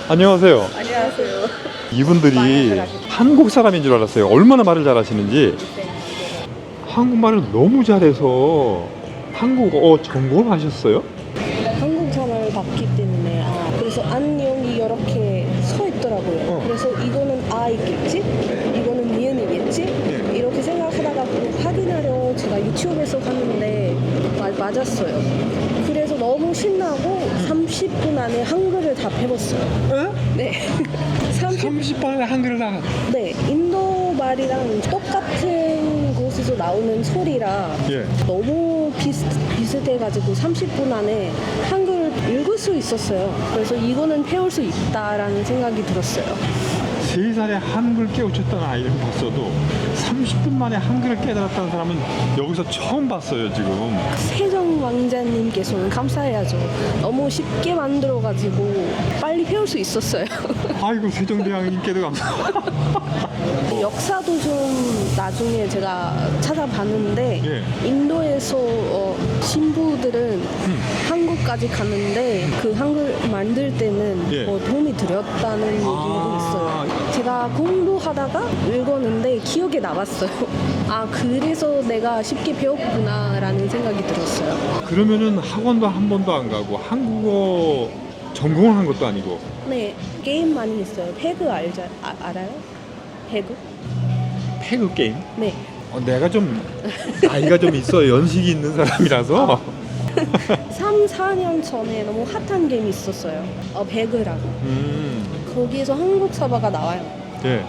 안녕하세요. 안녕하세요. 이분들이 한국 사람인 줄 알았어요. 얼마나 말을 잘하시는지. 한국말을 너무 잘해서 한국어 전공하셨어요? 한국 사람을 봤기 때문에 그래서 안녕이 이렇게 서 있더라고요. 그래서 이거는 있겠지? 이거는 니은이겠지? 이렇게 생각하다가 그거 확인하려 제가 유튜브에서 봤는데 맞았어요. 그래서 너무 신나고 30분 안에 한글을 다 배웠어요. 네. 30분에 한글을 다. 네, 인도 말이랑 똑같은 곳에서 나오는 소리라 너무 비슷해가지고 30분 안에 한글을 읽을 수 있었어요. 그래서 이거는 배울 수 있다라는 생각이 들었어요. 3살에 한글 깨우쳤다는 아이를 봤어도 30분 만에 한글을 깨달았다는 사람은 여기서 처음 봤어요, 지금. 세종 왕자님께서는 감사해야죠. 너무 쉽게 만들어가지고 빨리 배울 수 있었어요. 아이고, 세종대왕님께도 감사합니다. 역사도 좀 나중에 제가 찾아봤는데 인도에서 신부들은 한국까지 갔는데 그 한글 만들 때는 도움이 드렸다는 얘기도 있어요. 제가 공부하다가 읽었는데 기억에 남았어요. 그래서 내가 쉽게 배웠구나 라는 생각이 들었어요. 그러면은 학원도 한 번도 안 가고 한국어 전공을 한 것도 아니고. 네, 게임 많이 했어요. 패그 알아요? 패그? 패그 게임? 네. 내가 좀 나이가 좀 있어 연식이 있는 사람이라서 3, 4년 전에 너무 핫한 게임이 있었어요. 배그라고. 거기에서 한국 서버가 나와요.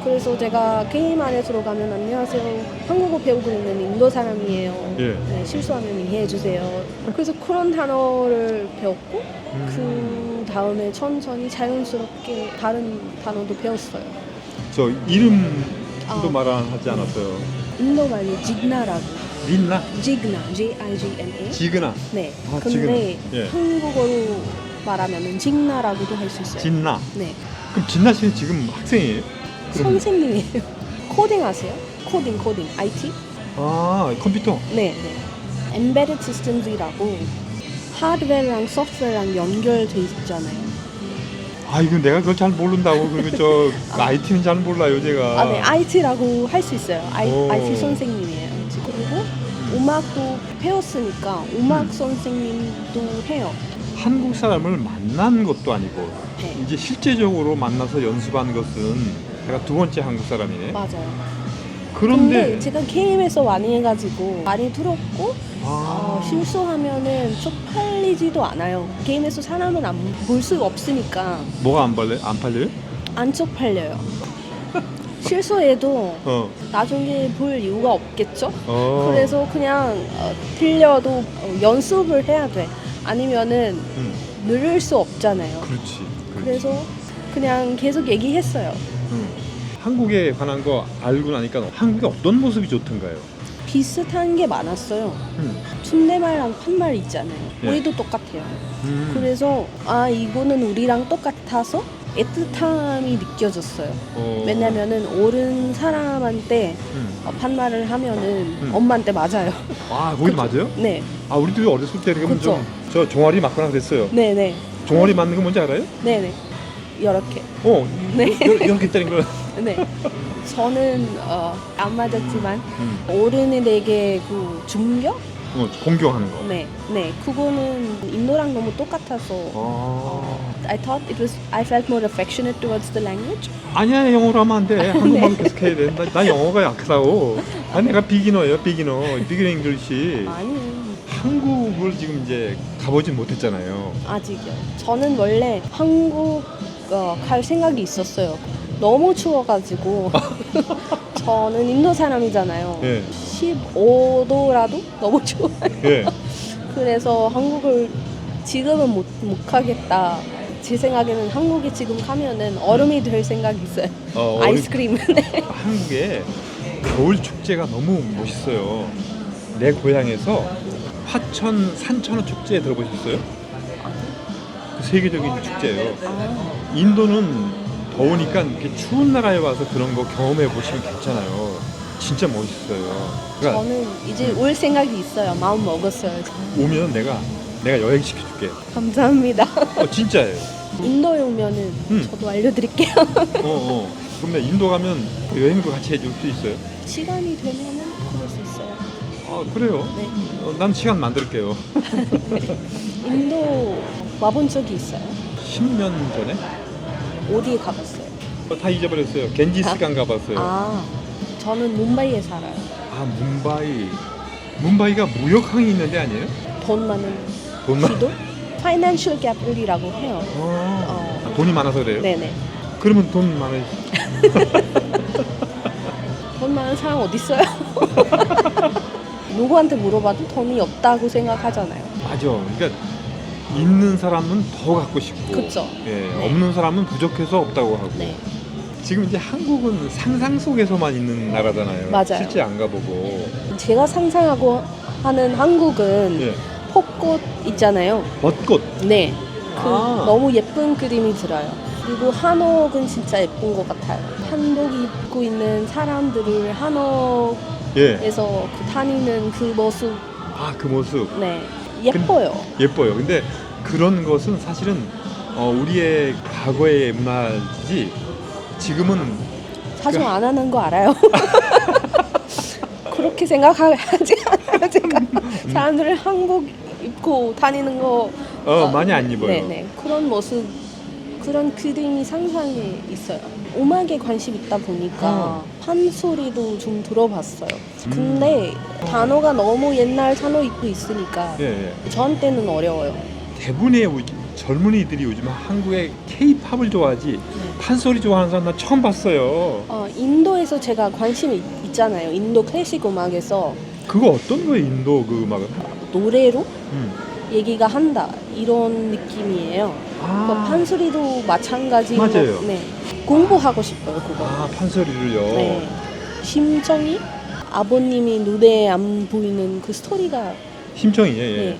그래서 제가 게임 안에 들어가면 안녕하세요. 한국어 배우고 있는 인도 사람이에요. 네, 실수하면 이해해 주세요. 그래서 그런 단어를 배웠고 그 다음에 천천히 자연스럽게 다른 단어도 배웠어요. 저 이름도 말하지 않았어요. 인도 말이 지그나라고. 린나? 지그나, J-I-G-N-A. 지그나. 네. 지그나. 근데 한국어로 말하면은 직나라고도 할 수 있어요. 진나. 네. 그럼 진나 씨는 지금 학생이에요? 선생님이에요. 코딩 아세요? 코딩, IT? 컴퓨터. 네. Embedded Systems이라고 하드웨어랑 소프트웨어랑 연결돼 있잖아요. 이거 내가 그걸 잘 모른다고. 그리고 저 IT는 잘 몰라요, 제가. 네, IT라고 할 수 있어요. IT 선생님이에요. 그리고 음악도 배웠으니까 음악 선생님도 해요. 한국 사람을 만난 것도 아니고 이제 실제적으로 만나서 연습한 것은 제가 두 번째 한국 사람이네. 맞아요. 그런데 제가 게임에서 많이 해가지고 많이 들었고 실수하면은 쪽팔리지도 않아요. 게임에서 사람은 볼 수가 없으니까. 뭐가 안 팔려요? 안 쪽팔려요. 실수해도 나중에 볼 이유가 없겠죠? 그래서 그냥 틀려도 연습을 해야 돼. 아니면은 늘을 수 없잖아요. 그렇지. 그래서 그냥 계속 얘기했어요. 한국에 관한 거 알고 나니까 한국의 어떤 모습이 좋던가요? 비슷한 게 많았어요. 춘대말랑 판말 있잖아요. 우리도 똑같아요. 그래서 이거는 우리랑 똑같아서 애틋함이 느껴졌어요. 왜냐면은 어른 사람한테 판말을 하면은 엄마한테 맞아요. 거기 맞아요? 네. 우리도 어렸을 때 그러면 저 종아리 맞거나 그랬어요. 네네. 종아리 맞는 거 뭔지 알아요? 네네. 이렇게. 네. 이렇게 때린 거. 네. 저는 안 맞았지만 어른에게 그 중격? 공경하는 거. 네. 그거는 인도랑 너무 똑같아서. I felt more affectionate towards the language. 아니야, 영어로 하면 안 돼. 한국말로 계속 해야 돼. 나 영어가 약하다고. 내가 비기너 잉글리시. 아니요. 한국을 지금 이제 가보진 못했잖아요. 아직요. 저는 원래 한국 갈 생각이 있었어요. 너무 추워가지고. 저는 인도 사람이잖아요. 15도라도 너무 추워요. 그래서 한국을 지금은 못 가겠다. 제 생각에는 한국에 지금 가면은 얼음이 될 생각이 있어요. 아이스크림은. 한국에 겨울 축제가 너무 멋있어요. 내 고향에서 화천 산천어 축제 들어보셨어요? 그 세계적인 축제예요. 인도는 더우니까 이렇게 추운 나라에 와서 그런 거 경험해 보시면 괜찮아요. 진짜 멋있어요. 그러니까 저는 이제 올 생각이 있어요. 마음 먹었어요. 오면 내가 여행 시켜줄게. 감사합니다. 진짜예요. 인도에 오면은 저도 알려드릴게요. 그러면 인도 가면 여행도 같이 해줄 수 있어요? 시간이 되면은 그럴 수 있어요. 아 그래요? 네. 난 시간 만들게요. 인도 와본 적이 있어요? 10년 전에? 어디에 가봤어요? 다 잊어버렸어요. 겐지스강 가봤어요. 저는 뭄바이에 살아요. 뭄바이가 무역항이 있는 데 아니에요? 돈 많은 돈 많- 지도? Financial Capital이라고 해요. 돈이 많아서 그래요? 네네. 그러면 돈 많은 돈 많은 사람 어디 있어요? 누구한테 물어봐도 돈이 없다고 생각하잖아요. 맞아. 그러니까 있는 사람은 더 갖고 싶고, 그쵸. 예, 네. 없는 사람은 부족해서 없다고 하고. 네. 지금 이제 한국은 상상 속에서만 있는 나라잖아요. 맞아요. 실제 안 가보고. 제가 상상하고 하는 한국은 예. 벚꽃 있잖아요. 벚꽃. 네. 아. 너무 예쁜 그림이 들어요. 그리고 한옥은 진짜 예쁜 것 같아요. 한복 입고 있는 사람들을 한옥에서 예. 다니는 그 모습, 그 모습. 네, 예뻐요. 예뻐요. 근데 그런 것은 사실은 우리의 과거의 문화지 지금은 자주 안 하는 거 알아요? 그렇게 생각하지 않아요, 제가. 사람들은 한복 입고 다니는 거 많이 안 입어요. 네네. 그런 모습, 그런 그림이 상상에 있어요. 음악에 관심 있다 보니까 판소리도 좀 들어봤어요. 근데 단어가 너무 옛날 단어 입고 있으니까 예. 저한테는 어려워요. 대부분의 젊은이들이 요즘 한국의 K-팝을 좋아하지 판소리 좋아하는 사람 나 처음 봤어요. 인도에서 제가 관심이 있잖아요. 인도 클래식 음악에서 그거 어떤 거예요, 인도 그 음악은? 노래로 음. 얘기가 한다 이런 느낌이에요. 그 판소리도 마찬가지로 맞아요. 네. 공부하고 싶어요, 그거. 판소리를요. 네. 심정이 아버님이 눈에 안 보이는 그 스토리가 심정이 예. 네.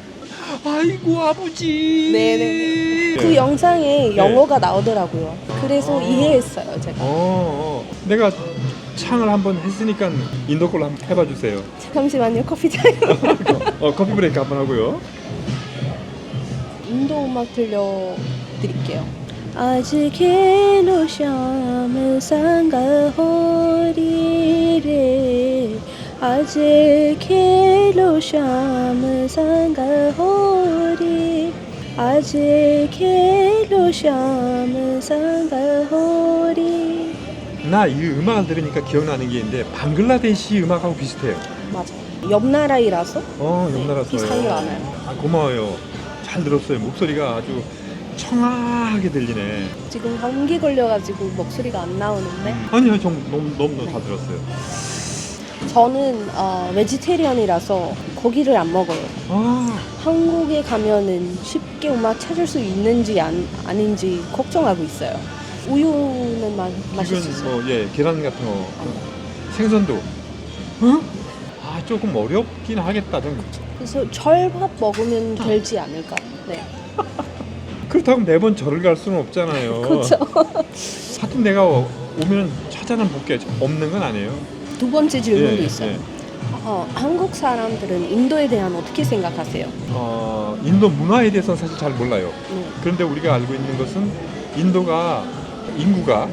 아이고 아버지. 네네네. 그 영상에 영어가 나오더라고요. 그래서 이해했어요, 제가. 내가 창을 한번 했으니까 인도 걸로 한번 해봐 주세요. 잠시만요, 커피 타임. 커피 브레이크 한번 하고요. 인도 음악 들려드릴게요. 아직 헬로 샴을 상가호리레 아직 헬로 샴을 상가호리 아직 헬로 샴을 상가호리. 나 이 음악을 들으니까 기억나는 게 있는데 방글라데시 음악하고 비슷해요. 맞아요. 옆 나라이라서 옆 나라서요. 비슷하게 많아요. 고마워요. 잘 들었어요. 목소리가 아주 청아하게 들리네. 지금 감기 걸려가지고 목소리가 안 나오는데 아니요, 너무 다 들었어요. 저는 베지테리언이라서 고기를 안 먹어요. 한국에 가면은 쉽게 음악 찾을 수 있는지 아닌지 걱정하고 있어요. 우유는 마실 수 있어요. 계란 같은 거, 생선도. 조금 어렵긴 하겠다. 그래서 절밥 먹으면 되지 않을까. 네. 그렇다고 매번 절을 갈 수는 없잖아요. 그렇죠. 하여튼 내가 오면 찾아는 볼게. 없는 건 아니에요. 두 번째 질문도 예, 있어요. 예. 한국 사람들은 인도에 대한 어떻게 생각하세요? 인도 문화에 대해서는 사실 잘 몰라요. 네. 그런데 우리가 알고 있는 것은 인도가 인구가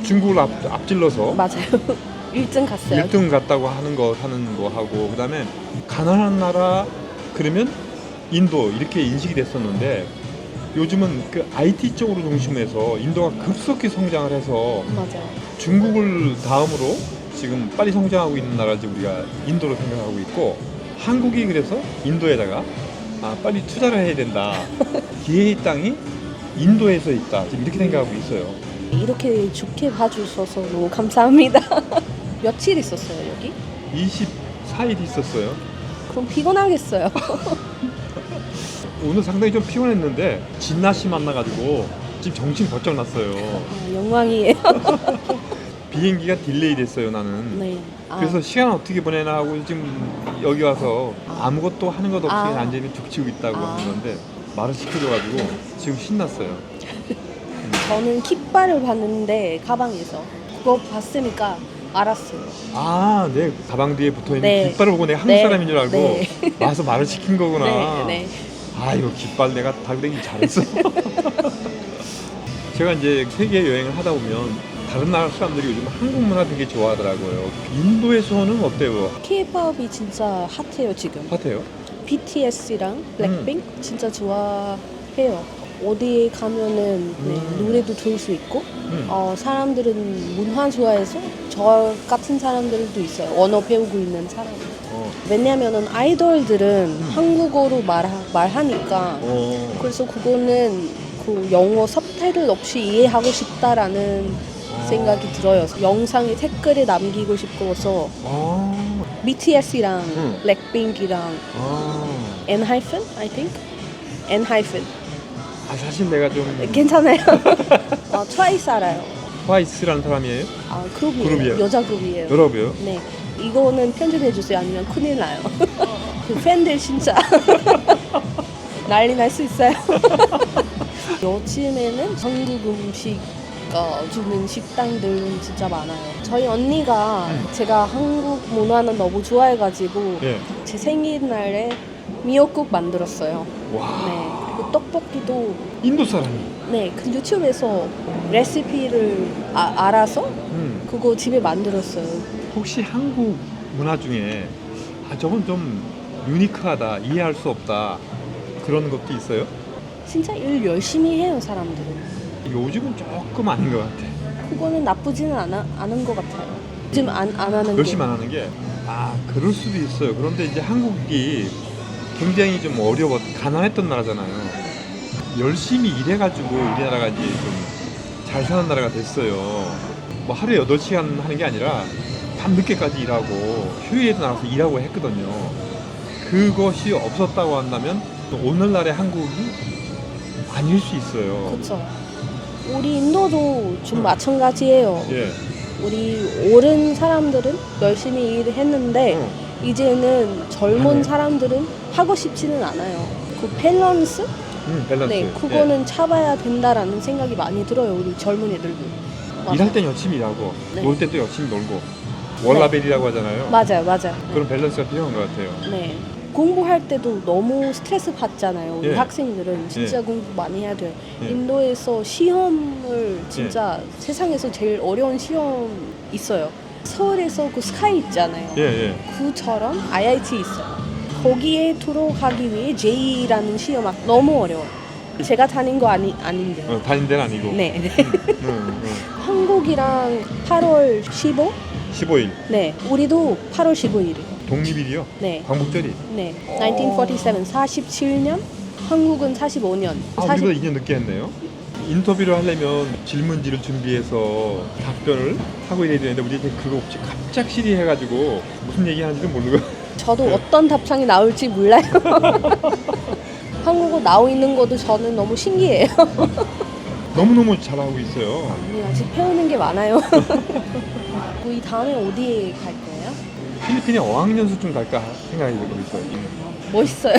중국을 앞질러서 맞아요. 1등 갔어요. 1등 갔다고 하는 거 하고, 그다음에 가난한 나라 그러면 인도 이렇게 인식이 됐었는데 요즘은 그 IT 쪽으로 중심해서 인도가 급속히 성장을 해서 맞아요. 중국을 다음으로 지금 빨리 성장하고 있는 나라지 우리가 인도로 생각하고 있고, 한국이 그래서 인도에다가 빨리 투자를 해야 된다. 기회의 땅이 인도에서 있다. 지금 이렇게 생각하고 있어요. 이렇게 좋게 봐주셔서 너무 감사합니다. 며칠 있었어요, 여기? 24일 있었어요. 그럼 피곤하겠어요. 오늘 상당히 좀 피곤했는데 진나 씨 만나가지고 지금 정신 번쩍 났어요. 영광이에요. 비행기가 딜레이 됐어요, 나는. 네. 그래서 시간 어떻게 보내나 하고 지금 여기 와서 아무것도 하는 것 없이 앉아있는 죽치고 있다고 하는 건데 말을 시켜줘가지고 지금 신났어요. 저는 깃발을 봤는데 가방에서 그거 봤으니까 알았어요. 내 가방 뒤에 붙어있는 네. 깃발을 보고 내가 한국 네. 사람인 줄 알고 네. 와서 말을 시킨 거구나. 네. 이거 깃발 내가 달고 다니기 잘했어. 제가 이제 세계 여행을 하다 보면 다른 나라 사람들이 요즘 한국 문화 되게 좋아하더라고요. 인도에서는 어때요? K-팝이 진짜 핫해요 지금. 핫해요? BTS랑 블랙핑크 진짜 좋아해요. 어디에 가면은 노래도 들을 수 있고 사람들은 문화 좋아해서 저 같은 사람들도 있어요. 언어 배우고 있는 사람. 왜냐면은 아이돌들은 한국어로 말하니까 그래서 그거는 그 영어 서브타이틀 없이 이해하고 싶다라는 생각이 들어요. 영상에 댓글을 남기고 싶어서 BTS랑 블랙핑크랑 N-hyphen, I think? N-hyphen. 사실 내가 좀 괜찮아요. 트와이스 알아요. 트와이스라는 사람이에요? 그룹이에요. 여자 그룹이에요. 여러분요? 네. 이거는 편집해 주세요. 아니면 큰일 나요. 그 팬들 진짜 난리 날 수 있어요. 요즘에는 한국 음식 주는 식당들은 진짜 많아요. 저희 언니가 제가 한국 문화는 너무 좋아해가지고 제 생일날에 미역국 만들었어요. 와. 네. 그리고 떡볶이도 인도 사람이. 네. 그 유튜브에서 레시피를 알아서 그거 집에 만들었어요. 혹시 한국 문화 중에 저건 좀 유니크하다, 이해할 수 없다 그런 것도 있어요? 진짜 일 열심히 해요 사람들은. 요즘은 조금 아닌 것 같아. 그거는 나쁘지는 않은 것 같아요. 요즘 안 하는 열심히 게. 안 하는 게 그럴 수도 있어요. 그런데 이제 한국이 굉장히 좀 가난했던 나라잖아요. 열심히 일해가지고 우리나라가 이제 좀 잘 사는 나라가 됐어요. 뭐 하루에 8시간 하는 게 아니라 밤 늦게까지 일하고 휴일에도 나가서 일하고 했거든요. 그것이 없었다고 한다면 또 오늘날의 한국이 아닐 수 있어요. 그렇죠. 우리 인도도 좀 마찬가지예요. 예. 우리 어른 사람들은 열심히 일을 했는데 이제는 젊은 사람들은 하고 싶지는 않아요. 그 밸런스? 밸런스. 네, 그거는 잡아야 된다라는 생각이 많이 들어요. 우리 젊은 애들도. 일할 땐 열심히 일하고 네. 놀 때도 열심히 놀고 월라벨이라고 하잖아요. 맞아요. 그런 밸런스가 필요한 것 같아요. 네. 공부할 때도 너무 스트레스 받잖아요. 우리 예. 학생들은 진짜 공부 많이 해야 돼요. 예. 인도에서 시험을 진짜 세상에서 제일 어려운 시험 있어요. 서울에서 그 스카이 있잖아요. 예. 그처럼 IIT 있어요. 거기에 들어가기 위해 JEE라는 시험 너무 어려워요. 제가 다닌 거 아닌데. 다닌 데는 아니고. 네. 응. 한국이랑 8월 15? 15일. 네. 우리도 8월 15일이에요. 독립일이요? 네. 광복절이? 네. 1947, 47년, 한국은 45년. 우리보다 2년 늦게 했네요. 인터뷰를 하려면 질문지를 준비해서 답변을 하고 이래야 되는데 우리 이제 그거 없이 갑작스레 해가지고 무슨 얘기 하는지도 모르고. 저도 어떤 답장이 나올지 몰라요. 한국어 나오 있는 것도 저는 너무 신기해요. 너무너무 잘하고 있어요. 네, 아직 배우는 게 많아요. 이 다음에 어디에 갈 거예요? 필리핀에 어학연수 좀 갈까 생각이 들고 있어요. 멋있어요.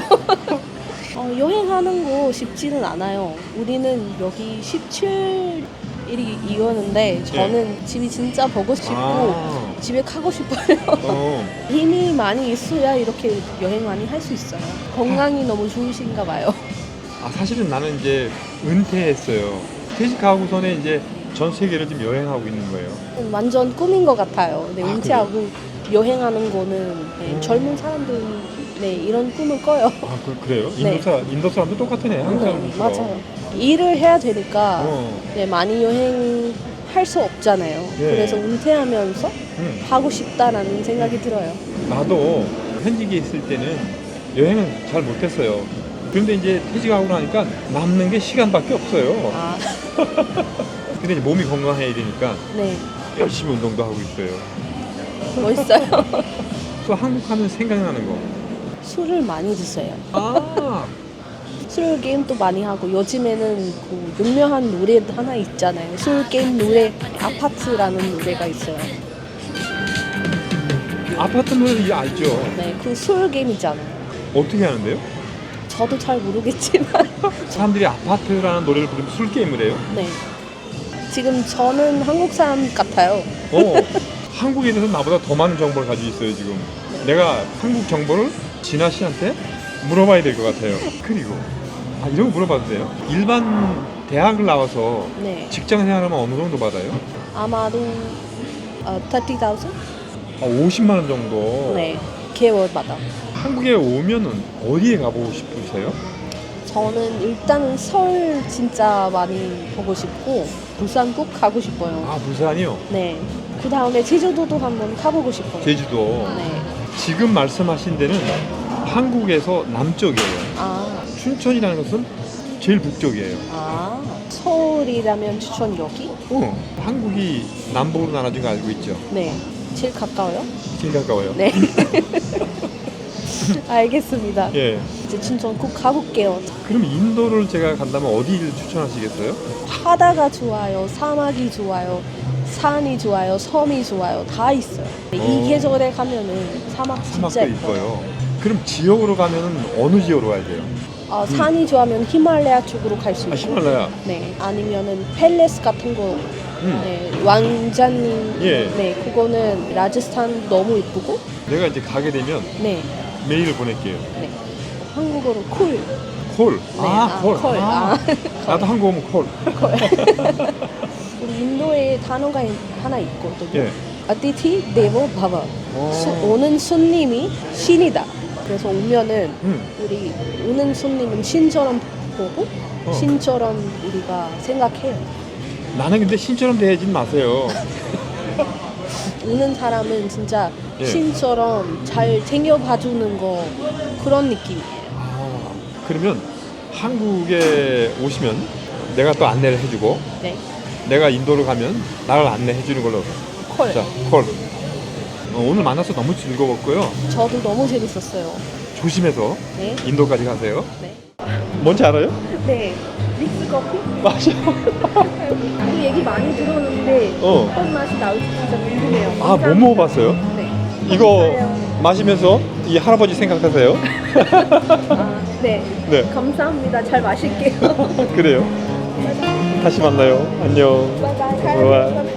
여행하는 거 쉽지는 않아요. 우리는 여기 17일이 이거는데 저는 집이 진짜 보고 싶고 집에 가고 싶어요. 힘이 많이 있어야 이렇게 여행 많이 할 수 있어요. 건강이 너무 좋으신가 봐요. 사실은 나는 이제 은퇴했어요. 퇴직하고서는 이제 전 세계를 지금 여행하고 있는 거예요. 완전 꿈인 것 같아요. 네, 은퇴하고 그래요? 여행하는 거는 젊은 사람들은 이런 꿈을 꿔요. 그래요? 네. 인도 사람도 똑같네. 한국 사람도. 맞아요. 일을 해야 되니까 많이 여행할 수 없잖아요. 그래서 은퇴하면서 하고 싶다라는 생각이 들어요. 나도 현직에 있을 때는 여행은 잘 못했어요. 그런데 이제 퇴직하고 나니까 남는 게 시간밖에 없어요. 근데 이제 몸이 건강해야 되니까 네. 열심히 운동도 하고 있어요. 멋있어요. 또 한국 하면 생각나는 거. 술을 많이 드세요. 술 게임도 많이 하고 요즘에는 그 유명한 노래 하나 있잖아요. 술 게임 노래 아파트라는 노래가 있어요. 아파트 노래 알죠? 네, 그 술 게임 있잖아요. 어떻게 하는데요? 저도 잘 모르겠지만 사람들이 아파트라는 노래를 부르면 술 게임을 해요? 네. 지금 저는 한국 사람 같아요. 한국에 대해서 나보다 더 많은 정보를 가지고 있어요 지금. 내가 한국 정보를 진아 씨한테 물어봐야 될 것 같아요. 그리고 이런 거 물어봐도 돼요? 일반 대학을 나와서 네. 직장 생활하면 어느 정도 받아요? 아마도 30,000? 50만 원 정도. 네. 개월마다. 한국에 오면은 어디에 가보고 싶으세요? 저는 일단은 서울 진짜 많이 보고 싶고 부산 꼭 가고 싶어요. 아, 부산이요? 네. 그 다음에 제주도도 한번 가보고 싶어요. 제주도. 네. 지금 말씀하신 데는 한국에서 남쪽이에요. 아, 춘천이라는 것은 제일 북쪽이에요. 서울이라면 추천 여기? 한국이 남북으로 나눠진 거 알고 있죠? 네. 제일 가까워요? 제일 가까워요. 네. 알겠습니다. 예. 이제 춘천 꼭 가볼게요. 그럼 인도를 제가 간다면 어디를 추천하시겠어요? 바다가 좋아요, 사막이 좋아요, 산이 좋아요, 섬이 좋아요, 다 있어요. 이 계절에 가면은 사막 진짜 사막도 예뻐요. 이뻐요. 그럼 지역으로 가면은 어느 지역으로 가야 돼요? 산이 좋아하면 히말라야 쪽으로 갈 수 있고, 히말라야. 네, 아니면은 팰레스 같은 거, 네, 왕자님, 예. 네, 그거는 라지스탄 너무 이쁘고, 내가 이제 가게 되면 네, 메일을 보낼게요. 네, 한국어로 콜, 콜. 네, 콜. 콜, 나도 한국 오면 콜. 우리 인도에 단어가 하나 있거든요. 예. 아티티 데보 바바. 오. 오는 손님이 신이다. 그래서 오면은 우리 오는 손님은 신처럼 보고 신처럼 우리가 생각해요. 나는 근데 신처럼 대하진 마세요. 오는 사람은 진짜 예. 신처럼 잘 챙겨봐주는 거 그런 느낌이에요. 그러면 한국에 오시면 내가 또 안내를 해주고 네. 내가 인도를 가면 나를 안내해주는 걸로. 콜. 자, 콜. 오늘 만나서 너무 즐거웠고요. 저도 너무 재밌었어요. 조심해서 네. 인도까지 가세요. 네. 뭔지 알아요? 네. 믹스 커피? 맞아. 그 얘기 많이 들었는데 어떤 맛이 나올지 진짜 궁금해요. 아, 못 먹어봤어요? 네. 이거 마시면서 이 할아버지 생각하세요? 네. 네. 감사합니다. 잘 마실게요. 그래요. 다시 만나요. 안녕. 바이바이. 바이바이.